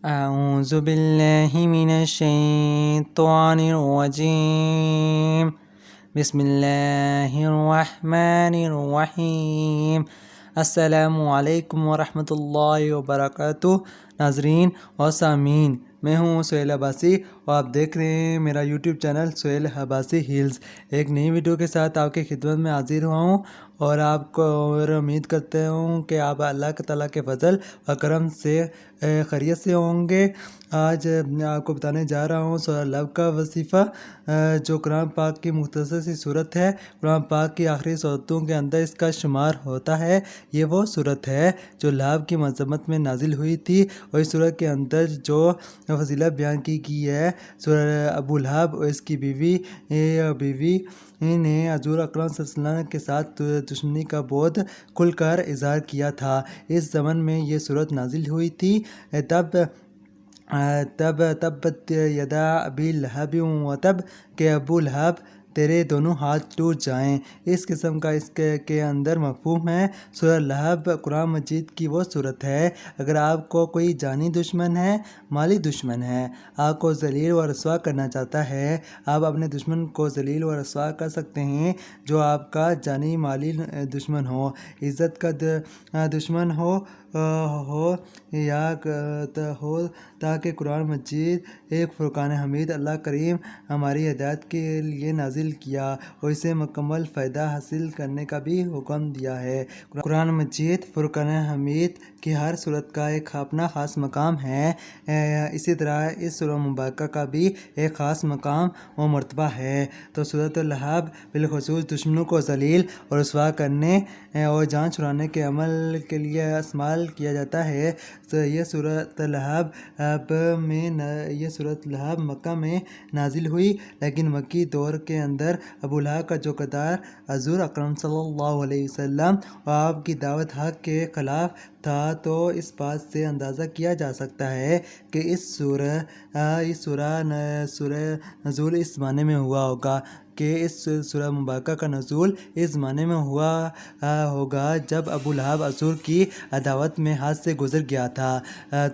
اعوذ باللہ من الشیطان الرجیم بسم اللہ الرحمن الرحیم۔ السلام علیکم ورحمۃ اللہ وبرکاتہ۔ ناظرین اور سامعین، میں ہوں سہیل عباسی اور آپ دیکھ رہے ہیں میرا YouTube channel Sohail Abbasi Hills. ایک نئی ویڈیو کے ساتھ آپ کی خدمت میں حاضر ہوا ہوں اور آپ کو امید کرتے ہوں کہ آپ اللہ تعالیٰ کے فضل و کرم سے خیریت سے ہوں گے۔ آج آپ کو بتانے جا رہا ہوں سورہ لہب کا وظیفہ، جو قرآن پاک کی مختصر سی صورت ہے۔ قرآن پاک کی آخری صورتوں کے اندر اس کا شمار ہوتا ہے۔ یہ وہ صورت ہے جو لہب کی مذمت میں نازل ہوئی تھی، اور اس صورت کے اندر جو فضیلت بیان کی گئی ہے، سورہ ابو لہب اور اس کی بیوی نے حضور اکرم صلی اللہ علیہ وسلم کے ساتھ دشمنی کا بہت کھل کر اظہار کیا تھا۔ اس زمن میں یہ صورت نازل ہوئی تھی۔ تبت یدا ابی لہب وتب، کہ ابو لہب تیرے دونوں ہاتھ ٹوٹ جائیں۔ اس قسم کا اس کے اندر مفہوم ہے۔ سورہ لہب قرآن مجید کی وہ صورت ہے، اگر آپ کو کوئی جانی دشمن ہے، مالی دشمن ہے، آپ کو ذلیل و رسوا کرنا چاہتا ہے، آپ اپنے دشمن کو ذلیل و رسوا کر سکتے ہیں، جو آپ کا جانی مالی دشمن ہو، عزت کا دشمن ہو یا ہو، تاکہ قرآن مجید ایک فرقان حمید اللہ کریم ہماری ہدایت کے لیے نازل کیا اور اسے مکمل فائدہ حاصل کرنے کا بھی حکم دیا ہے۔ قرآن مجید فرقان حمید کی ہر صورت کا ایک اپنا خاص مقام ہے، اسی طرح اس سورہ مبارکہ کا بھی ایک خاص مقام و مرتبہ ہے۔ تو سورۃ لہب بالخصوص دشمنوں کو ذلیل اور رسوا کرنے اور جان چھڑانے کے عمل کے لیے استعمال کیا جاتا ہے۔ تو یہ سورۃ لہب مکہ میں نازل ہوئی، لیکن مکی دور کے اندر ابو لہب کا جو کردار حضور اکرم صلی اللہ علیہ وسلم اور آپ کی دعوت حق کے خلاف تھا، تو اس بات سے اندازہ کیا جا سکتا ہے کہ اس سورہ نزول اس زمانے میں ہوا ہوگا، کہ اس سورہ مبارکہ کا نزول اس زمانے میں ہوا ہوگا جب ابو لہب حضور کی عداوت میں حد سے گزر گیا تھا۔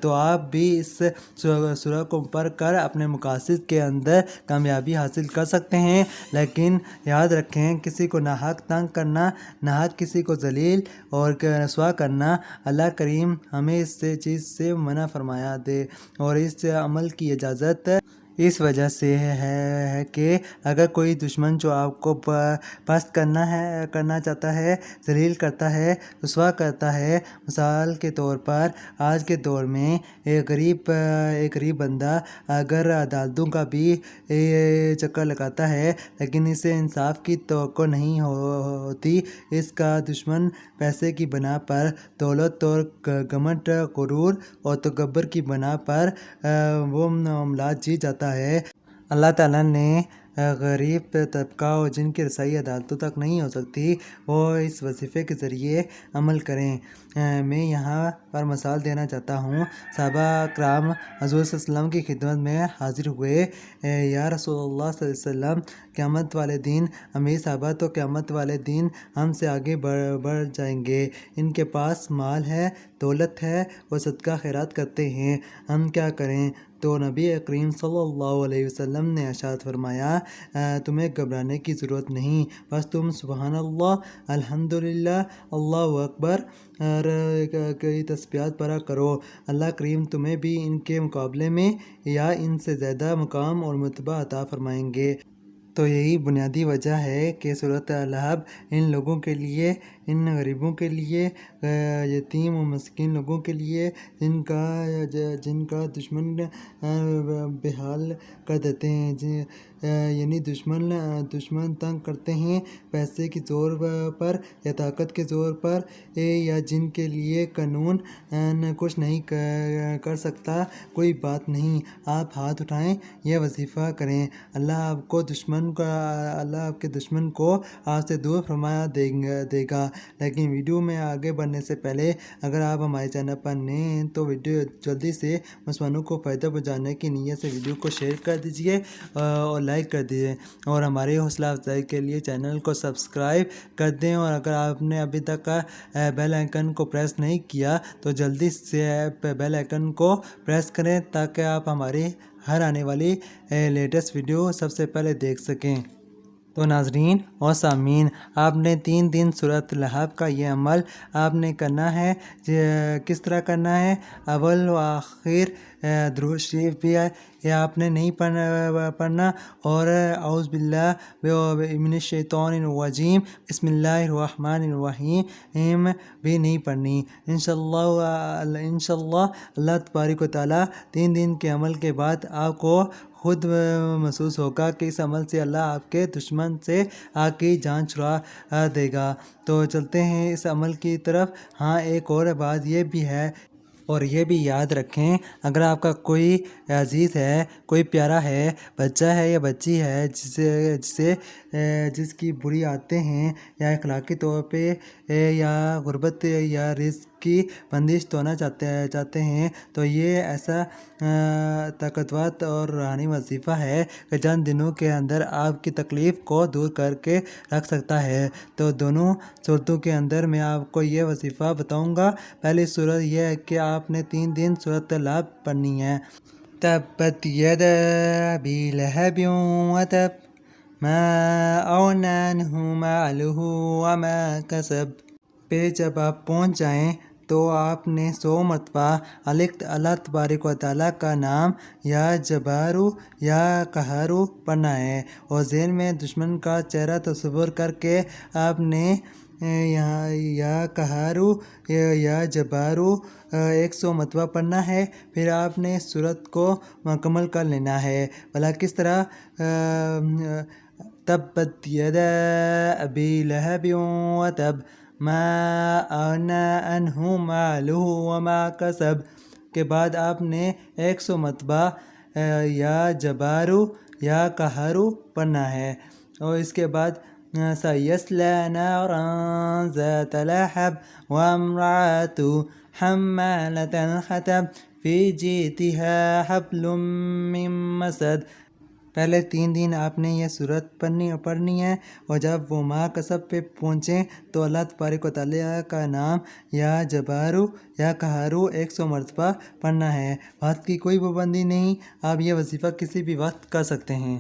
تو آپ بھی اس سورہ کو پڑھ کر اپنے مقاصد کے اندر کامیابی حاصل کر سکتے ہیں، لیکن یاد رکھیں، کسی کو ناحق تنگ کرنا، ناحق کسی کو ذلیل اور رسوا کرنا، اللہ کریم ہمیں اس چیز سے منع فرمایا دے، اور اس عمل کی اجازت اس وجہ سے ہے کہ اگر کوئی دشمن جو آپ کو پست کرنا چاہتا ہے، ذلیل کرتا ہے، رسوا کرتا ہے، مثال کے طور پر آج کے دور میں ایک غریب بندہ اگر عدالتوں کا بھی چکر لگاتا ہے، لیکن اسے انصاف کی توقع نہیں ہوتی، اس کا دشمن پیسے کی بنا پر، دولت اور گھمنڈ، غرور اور تکبر کی بنا پر وہ معاملات جیت جاتا ہے۔ اللہ تعالیٰ نے غریب طبقہ اور جن کی رسائی عدالتوں تک نہیں ہو سکتی، وہ اس وظیفے کے ذریعے عمل کریں۔ میں یہاں پر مثال دینا چاہتا ہوں۔ صحابہ کرام حضور صلی اللہ علیہ وسلم کی خدمت میں حاضر ہوئے، یا رسول اللہ صلی اللہ علیہ وسلم، قیامت والے دن امیر صحابہ تو قیامت والے دن ہم سے آگے بڑھ جائیں گے، ان کے پاس مال ہے، دولت ہے، وہ صدقہ خیرات کرتے ہیں، ہم کیا کریں؟ تو نبی کریم صلی اللہ علیہ وسلم نے ارشاد فرمایا، تمہیں گھبرانے کی ضرورت نہیں، بس تم سبحان اللہ، الحمدللہ، اللہ اکبر کی تسبیحات پڑھا کرو، اللہ کریم تمہیں بھی ان کے مقابلے میں یا ان سے زیادہ مقام اور مرتبہ عطا فرمائیں گے۔ تو یہی بنیادی وجہ ہے کہ سورۃ لہب ان لوگوں کے لیے، ان غریبوں کے لیے، یتیم و مسکین لوگوں کے لیے جن کا دشمن بے حال کر دیتے ہیں، یعنی دشمن تنگ کرتے ہیں پیسے کے زور پر یا طاقت کے زور پر، یا جن کے لیے قانون کچھ نہیں کر سکتا، کوئی بات نہیں، آپ ہاتھ اٹھائیں، یہ وظیفہ کریں، اللہ آپ کے دشمن کو آپ سے دور فرما دے گا۔ لیکن ویڈیو میں آگے بڑھنے سے پہلے اگر آپ ہمارے چینل پر نئے ہیں تو ویڈیو جلدی سے مسلمانوں کو فائدہ پہنچانے کی نیت سے ویڈیو کو شیئر کر دیجئے اور لائک کر دیجئے اور ہماری حوصلہ افزائی کے لیے چینل کو سبسکرائب کر دیں، اور اگر آپ نے ابھی تک بیل آئیکن کو پریس نہیں کیا تو جلدی سے بیل آئیکن کو پریس کریں تاکہ آپ ہماری ہر آنے والی لیٹسٹ ویڈیو سب سے پہلے دیکھ سکیں۔ تو ناظرین اور سامعین، آپ نے 3 دن سورۃ لہب کا یہ عمل آپ نے کرنا ہے۔ کس طرح کرنا ہے؟ اول و آخر درود شریف بھی ہے یہ آپ نے نہیں پڑھنا، اور اعوذ باللہ من الشیطان الرجیم بسم اللہ الرحمن الرحیم بھی نہیں پڑھنی۔ انشاءاللہ اللہ تبارک و تعالیٰ 3 دن کے عمل کے بعد آپ کو خود محسوس ہوگا کہ اس عمل سے اللہ آپ کے دشمن سے آپ کی جان چھڑا دے گا۔ تو چلتے ہیں اس عمل کی طرف۔ ہاں، ایک اور بات یہ بھی ہے، اور یہ بھی یاد رکھیں، اگر آپ کا کوئی عزیز ہے، کوئی پیارا ہے، بچہ ہے یا بچی ہے جس کی بری عادتیں ہیں یا اخلاقی طور پہ یا غربت یا رزق کی بندش توڑنا چاہتے ہیں، تو یہ ایسا طاقتور اور روحانی وظیفہ ہے کہ چند دنوں کے اندر آپ کی تکلیف کو دور کر کے رکھ سکتا ہے۔ تو دونوں صورتوں کے اندر میں آپ کو یہ وظیفہ بتاؤں گا۔ پہلی صورت یہ ہے کہ آپ نے 3 دن سورۃ لہب پڑھنی ہے۔ تبت یدا ابی لہب وتب ما اغنی عنہ مالہ وما کسب پہ جب آپ پہنچ جائیں تو آپ نے 100 مرتبہ اللہ تبارک و تعالیٰ کا نام یا جبارو یا قہارو پڑھنا ہے، اور ذہن میں دشمن کا چہرہ تصور کر کے آپ نے یا قہارو یا جبارو 100 مرتبہ پڑھنا ہے۔ پھر آپ نے سورت کو مکمل کر لینا ہے۔ بھلا کس طرح؟ تبت یدا ابی لہب وتب ما اغنی عنہ مالہ وما کسب کے بعد آپ نے 100 مرتبہ یا جبارو یا قہارو پڑھنا ہے، اور اس کے بعد سیصلی نارا ذات لہب وامرأته حمالۃ الحطب فی جیدها حبل من مسد۔ پہلے 3 دن آپ نے یہ صورت پڑھنی ہے، اور جب وہ ما کسب پہ پہنچیں تو اللہ تبارک و تعالیٰ کا نام یا جبارو یا قہارو 100 مرتبہ پڑھنا ہے۔ وقت کی کوئی پابندی نہیں، آپ یہ وظیفہ کسی بھی وقت کر سکتے ہیں۔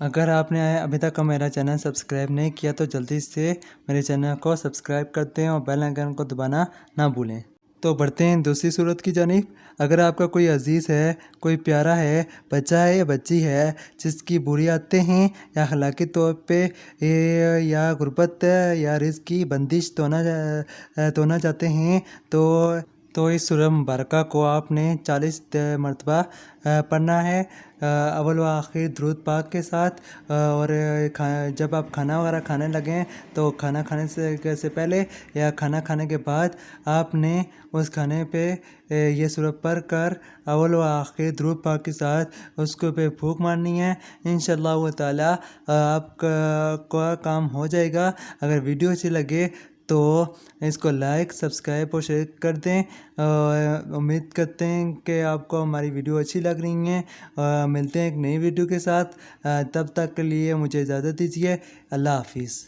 اگر آپ نے ابھی تک میرا چینل سبسکرائب نہیں کیا تو جلدی سے میرے چینل کو سبسکرائب کرتے ہیں اور بیل آئیکن کو دبانا نہ بھولیں۔ تو بڑھتے ہیں دوسری صورت کی جانب۔ اگر آپ کا کوئی عزیز ہے، کوئی پیارا ہے، بچہ ہے یا بچی ہے جس کی بری عادتیں ہیں یا اخلاقی طور پہ یا غربت یا رزق کی بندش توڑنا چاہتے ہیں تو اس سورہ مبارکہ کو آپ نے 40 مرتبہ پڑھنا ہے، اول و آخر درود پاک کے ساتھ۔ اور جب آپ کھانا وغیرہ کھانے لگیں تو کھانا کھانے سے پہلے یا کھانا کھانے کے بعد آپ نے اس کھانے پہ یہ سورہ پڑھ کر اول و آخر درود پاک کے ساتھ اس کو پہ پھونک مارنی ہے۔ انشاءاللہ تعالیٰ آپ کا کام ہو جائے گا۔ اگر ویڈیو اچھی لگے تو اس کو لائک، سبسکرائب اور شیئر کر دیں۔ امید کرتے ہیں کہ آپ کو ہماری ویڈیو اچھی لگ رہی ہیں۔ ملتے ہیں ایک نئی ویڈیو کے ساتھ، تب تک کے لیے مجھے اجازت دیجیے۔ اللہ حافظ۔